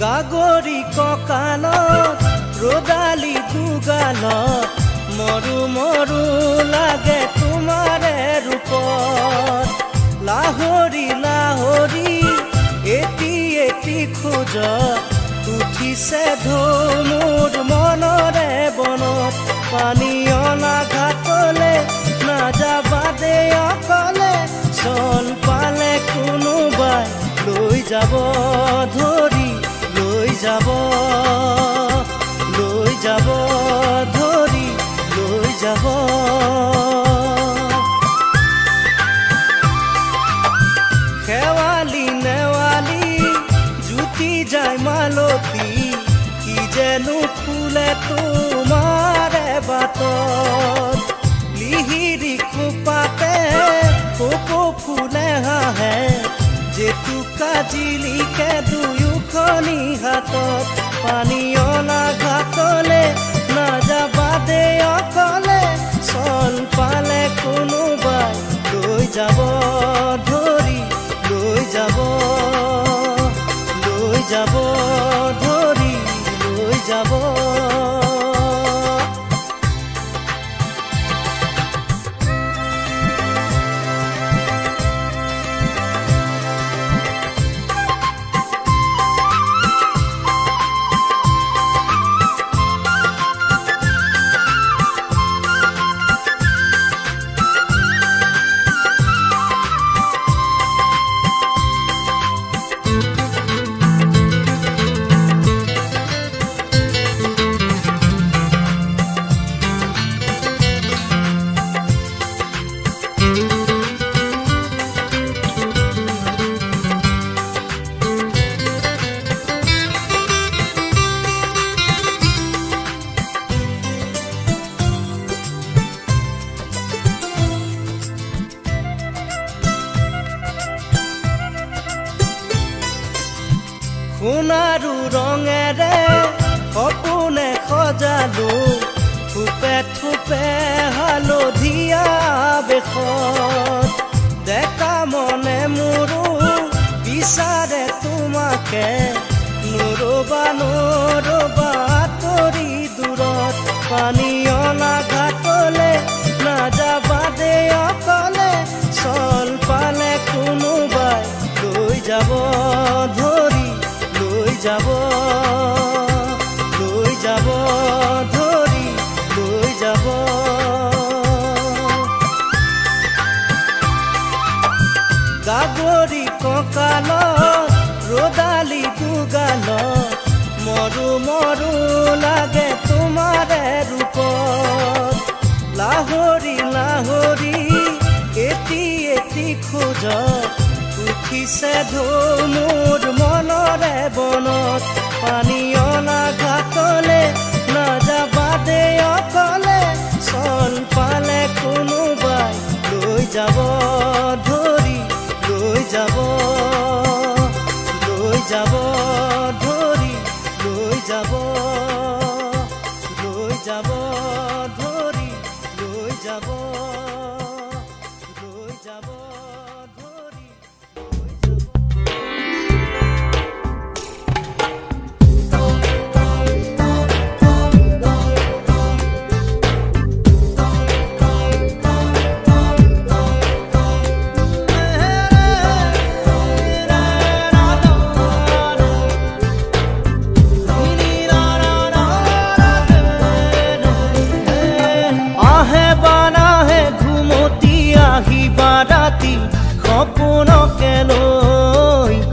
গাগৰি কঁকালত ৰদালি দুগালত মৰু মৰু লাগে তোমাৰে ৰূপত লাহৰি লাহৰি এটি এটি খোজত উঠিছে ঢৌ মোৰ মনৰে বনত পানী অনা ঘাটলে নাযাবা দে অকলে চন পালে কোনোবাই লৈ যাব ধৰি লৈ যাব ধৰি লৈ যাব খেৱালি নেৱালি জুতি যায় মালতী কি যেনো ফুলে তোমাৰে বাটত লিহিৰি খোপাতে কপৌ ফুলে হাঁহে জেতুকা জিলিকে দুয়োখনি হাতত পানী অনা ঘাটলে নাযাবা দে অকলে চন পালে কোনোবাই লৈ যাব ধৰি লৈ যাব ধৰি লৈ যাব সোণাৰু ৰঙেৰে সপোনে সজালো থোপে থোপে হালধীয়া বেশত ডেকা মনে মোৰো বিচাৰে তোমাকে নৰবা তৰি দূৰত পানী অনা ঘাটলে নাযাবা দে অকলে চল পালে কোনোবাই লৈ যাব ধৰি লৈ যাব ধৰি লৈ যাব গাগৰি কঁকালত ৰদালি দুগালত মৰু মৰু লাগে তোমাৰে ৰূপত লাহৰি লাহৰি এটি এটি খোজত উঠিছে ঢৌ মোৰ মনৰে বনত পানী অনা ঘাটলে নাযাবা দে অকলে চন পালে কোনোবাই লৈ যাব ধৰি লৈ যাব ধৰি লৈ যাব ধৰি লৈ যাব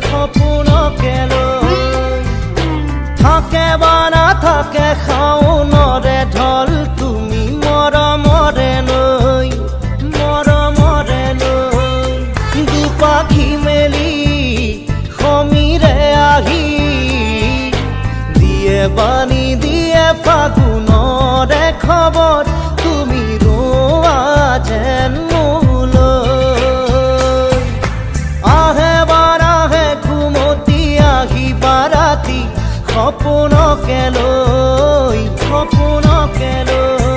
সপোনকে লৈ থাকে বা নাথাকে শাওনৰে ঢল তুমি মৰমৰে লৈ দুপাখি মেলি সমীৰে আহি দিয়ে বাণী দিয়ে ফাগুনৰে খবৰ তুমি ৰোৱা যেন সপোনকে লৈ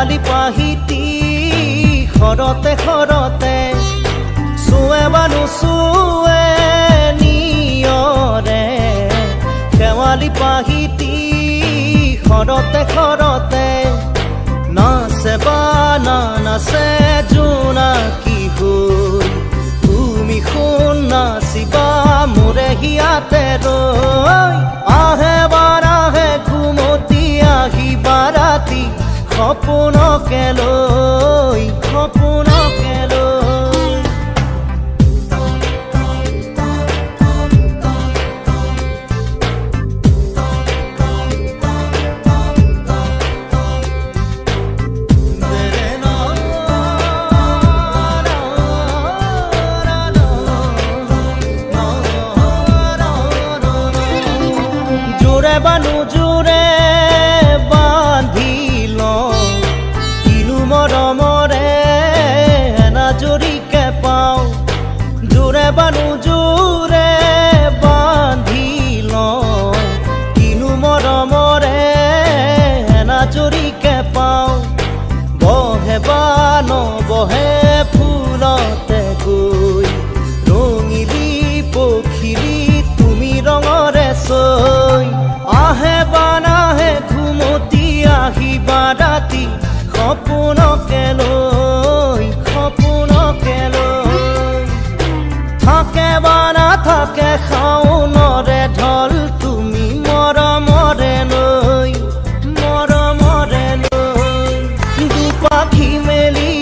শেৱালি পাহিতি খৰতে খৰতে চুৱে বা নুচুৱে নিয়ৰে শেৱালি পাহিতি খৰতে খৰতে নাচে বা নাচে জোনাকী হৈ তুমি শুন নাচিবা মোৰে হিয়াতে ৰৈ আহে বাৰাহে ঘুমতি আহিবা ৰাতি সপোনকে লৈ সপোনকে লৈ জোৰে বানু জোৰে বান্ধি লওঁ কিনো মৰমৰে এনাজৰিকে পাওঁ জোৰে বানু জোৰে বান্ধি লওঁ কিনো মৰমৰে এনাজৰিকে পাওঁ বহে বা নবহে ফুলতে গৈ ৰঙিলি পখিলি তুমি ৰঙৰে চৈ আহে বা নাহে ঘুমতি আহিবা ৰাতি সপোনকে লৈ সপোনকে লৈ থাকে বা নাথাকে শাওনৰে ঢল তুমি মৰমৰে লৈ দুপাখি মেলি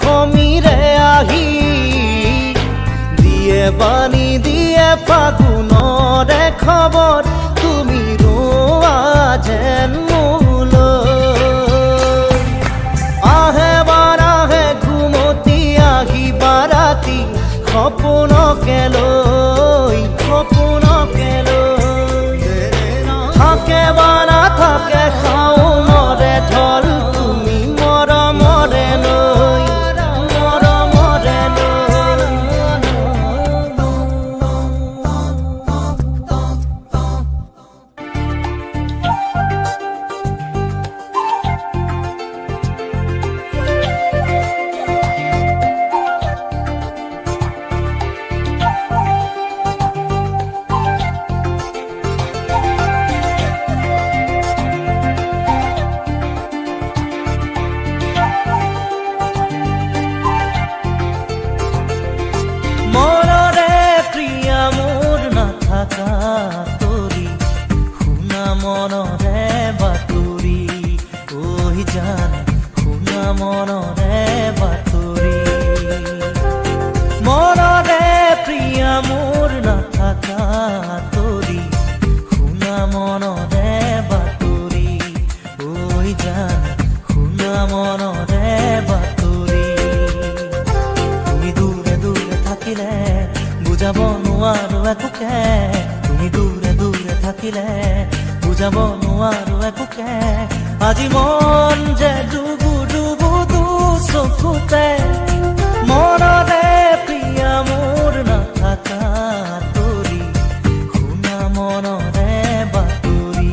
সমীৰে আহি দিয়ে বাণী দিয়ে ফাগুনৰে খবৰ তুমি ৰোৱা যেন মোলৈ আহে বাৰাহে ঘুমতি আহিবা ৰাতি সপোনকে লৈ থাকে বা নাথাকে শাওনৰে ঢল তুমি মৰমৰে লৈ মনৰে প্ৰিয়া মোৰ নাথাকা তৰি শুনা মনৰে বাতৰি ঐ জান শুনা মনৰে বাতৰি মনৰে প্ৰিয়া মোৰ নাথাকা তৰি শুনা মনৰে বাতৰি ঐ জান শুনা মনৰে বাতৰি তুমি দূৰে দূৰে থাকিলে বুজাব নোৱাৰো একোকে তুমি দূৰে দূৰে থাকিলে বুজাব নোৱাৰো একোকে আজি মন যে ডুবু ডুবু দু চকুতে মনৰে প্ৰিয়া মোৰ নাথাকা তৰি শুনা মনৰে বাতৰি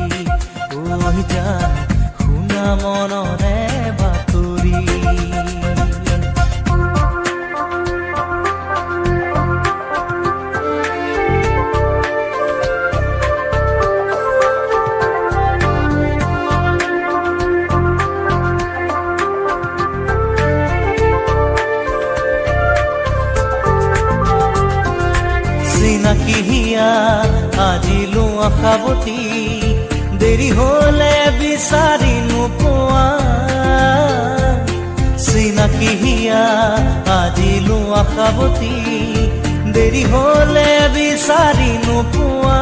ঐ জান শুনা মনৰে বাতৰি চিনাকি হিয়া আজিলো আশাবতী দেৰি হলে বিচাৰি নোপোৱা চিনাকি হিয়া আজিলো আশাবতী দেৰি হলে বিচাৰি নোপোৱা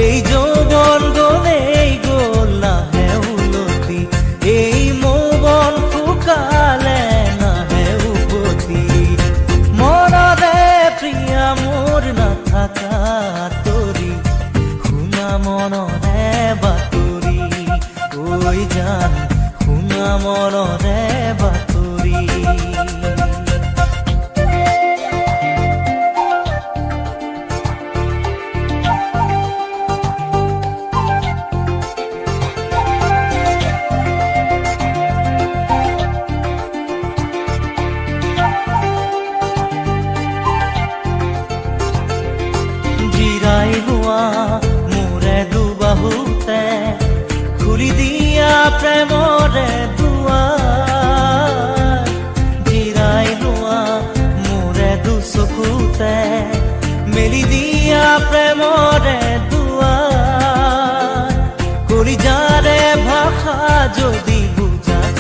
এই যৌৱন গলেই গল নাহে উলতি এই মৌবন শুকালে নাহে উভতি মনৰে প্ৰিয়া মোৰ নাথাকা তৰি শুনা মনৰে বাতৰি ঐ জান শুনা মনৰে বাতৰি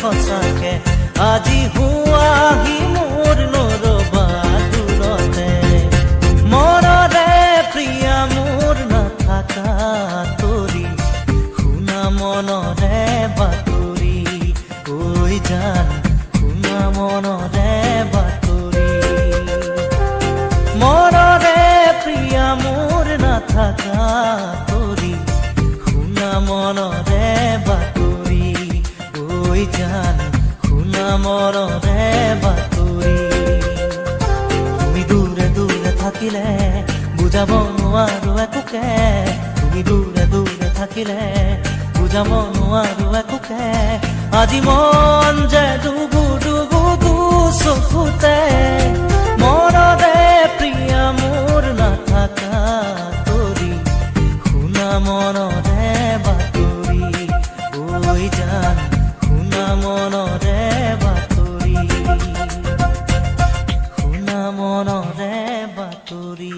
সঁচাকে আজি হুৱাহি মোৰ নৰবা দূৰতে মনৰে প্ৰিয়া মোৰ নাথাকা তৰি শুনা মনৰে বাতৰি ঐ জান শুনা মনৰে বাতৰি মনৰে প্ৰিয়া মোৰ নাথাকা তৰি শুনা মনৰে বাতৰি ঐ জান শুনা মনৰে বাতৰি তুমি দূৰে দূৰে থাকিলে বুজাব নোৱাৰো একোকে তুমি দূৰে দূৰে থাকিলে বুজাব নোৱাৰো একোকে আজি মন যে ডুবু ডুবু দু চকুতে মনৰে প্ৰিয়া মোৰ নাথাকা তৰি শুনা মনৰে বাতৰি ঐ জান শুনা মনৰে বাতৰি শুনা মনৰে বাতৰি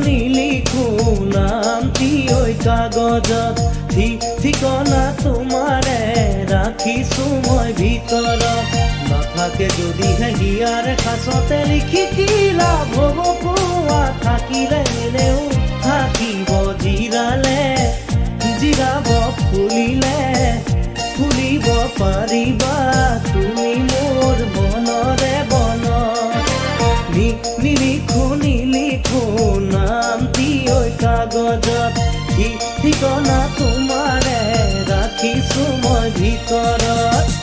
নিলিখো নামটি ঐ কাগজত ঠিকনা তোমাৰে ৰাখিছো মই ভিতৰত নাথাকে যদিহে হিয়াৰে খাচতে লিখি কি লাভ হ'ব কোৱা থাকিলে এনেও থাকিব জিৰাব ফুলিব পাৰিবা তুমি মোৰ মনৰে নিলিখো নামটি ঐ কাগজত ঠিকনা তোমাৰে ৰাখিছো মই ভিতৰত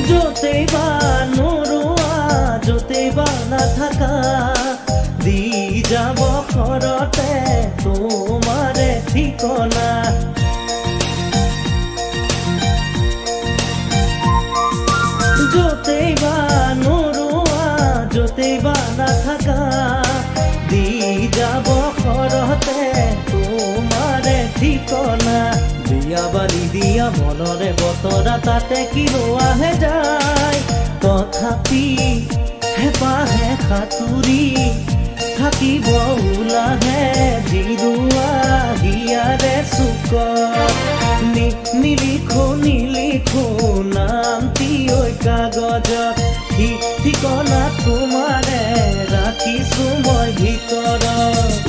য'তেই বা নৰোৱা য'তেই বা নাথাকা দি যাব ঘৰতে তোমাৰে ঠিকনা য'তেই বা নৰোৱা য'তেই বা নাথাকা দি যাব ঘৰতে তোমাৰে ঠিকনা দিয়া বালি দিয়া মনৰে বতৰা তাতে কিনো আহে যায় তথাপি হেপাহে সাঁতুৰি থাকিব ওলাহে জিৰুৱা হিয়াৰে চুকত নিলিখো নামটি ঐ কাগজত ঠিকনা তোমাৰে ৰাখিছো মই ভিতৰত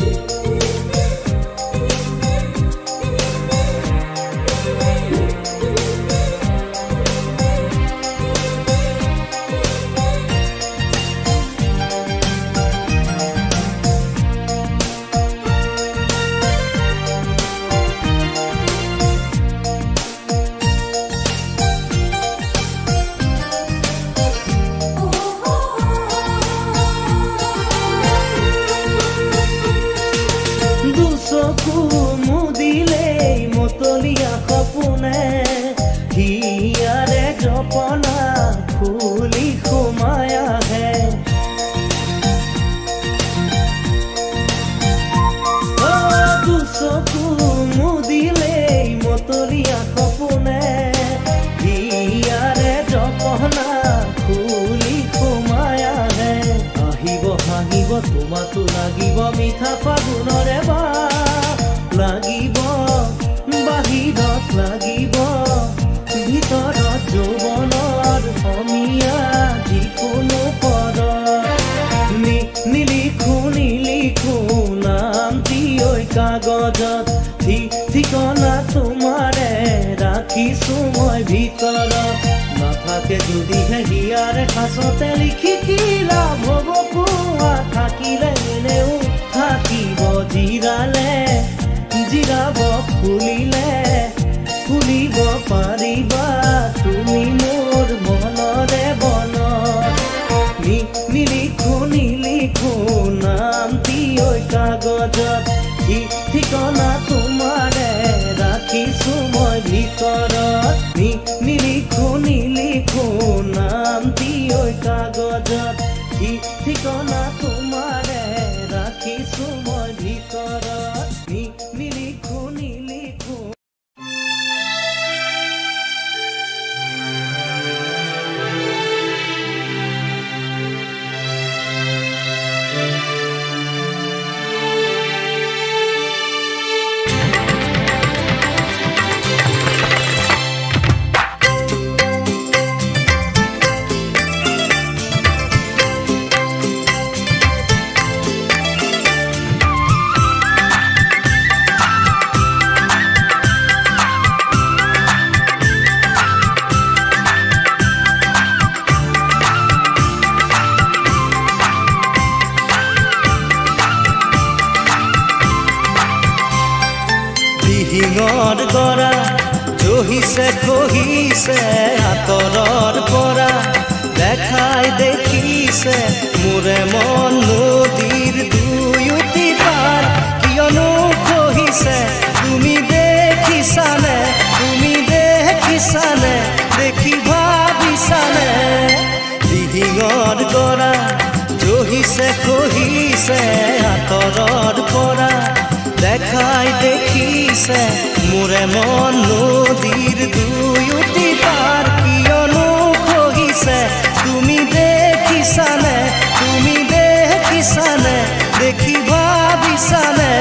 ৰাখিছো মই ভিতৰত নাথাকে যদিহে হিয়াৰে সাঁচতে লিখি কি লাভ হ'ব কোৱা থাকিলে এনেও থাকিব জিৰালে জিৰাব খুলিলে খুলিব পাৰিবা তুমি মোৰ মনৰে বনত নিলিখো নামটি ঐ কাগজত ঠিকনা তোমাৰে ৰাখিছো মই ভিতৰত নিলিখো নামটি ঐ কাগজত ঠিকনা তোমাৰে ৰাখিছো মই ভিতৰত নিলিখো দিহিঙৰ গৰা জহিছে খহিছে আঁতৰৰ পৰা দেখাই দেখিছে মোৰে মন নদীৰ দুয়োটি পাৰ কিয়নো খহিছে তুমি দেখিছানে দেখি ভাবিছানে দিহিঙৰ গৰা জহিছে খহিছে আঁতৰৰ পৰা দেখাই দেখিছে মোৰে মন নদীৰ দুয়োটি পাৰ কিয়নো খহিছে তুমি দেখিছানে দেখি ভাবিছানে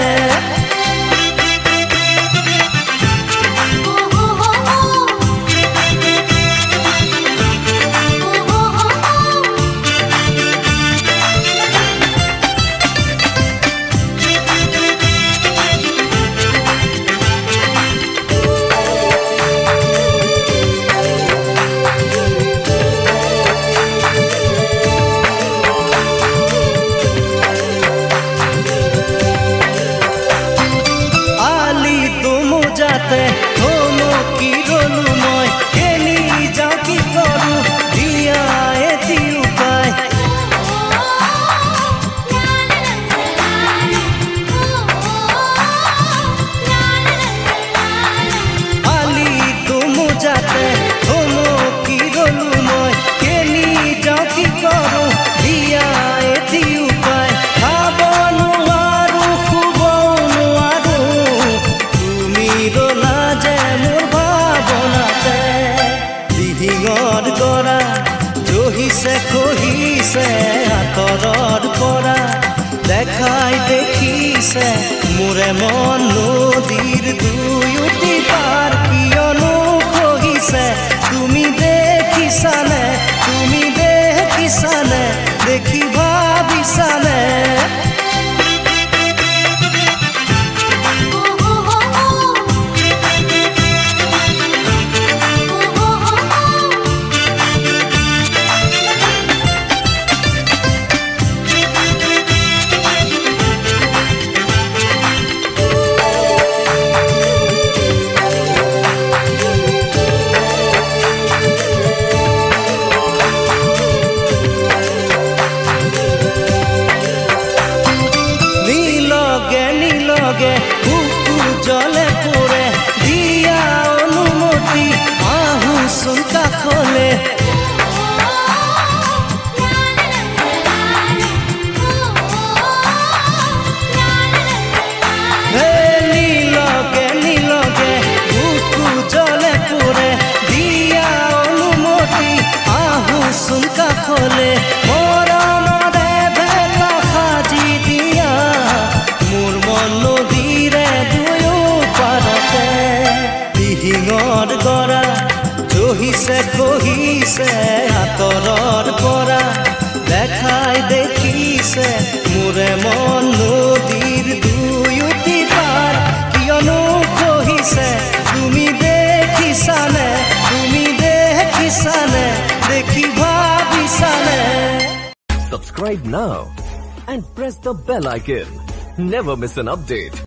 খহিছে আঁতৰৰ পৰা দেখাই দেখিছে মোৰে মন নদীৰ দুয়োটি পাৰ কিয়নো খহিছে তুমি দেখিছানে দেখি ভাবিছানে জলে পৰে দিয়া অনুমতি আহুচোন কাষলে নীলগে বুকু জলে পৰে দিয়া অনুমতি আহুচোন কাষলে মৰমৰে ভেটা সাজি দিয়া মোৰ মন নদীৰে দিহিঙৰ গৰা জহিছে খহিছে আঁতৰৰ পৰা দেখাই দেখিছে মোৰে মন নদীৰ দুয়োটি পাৰ কিয়নো খহিছে তুমি দেখিছানে subscribe now and press the bell icon. Never miss an update.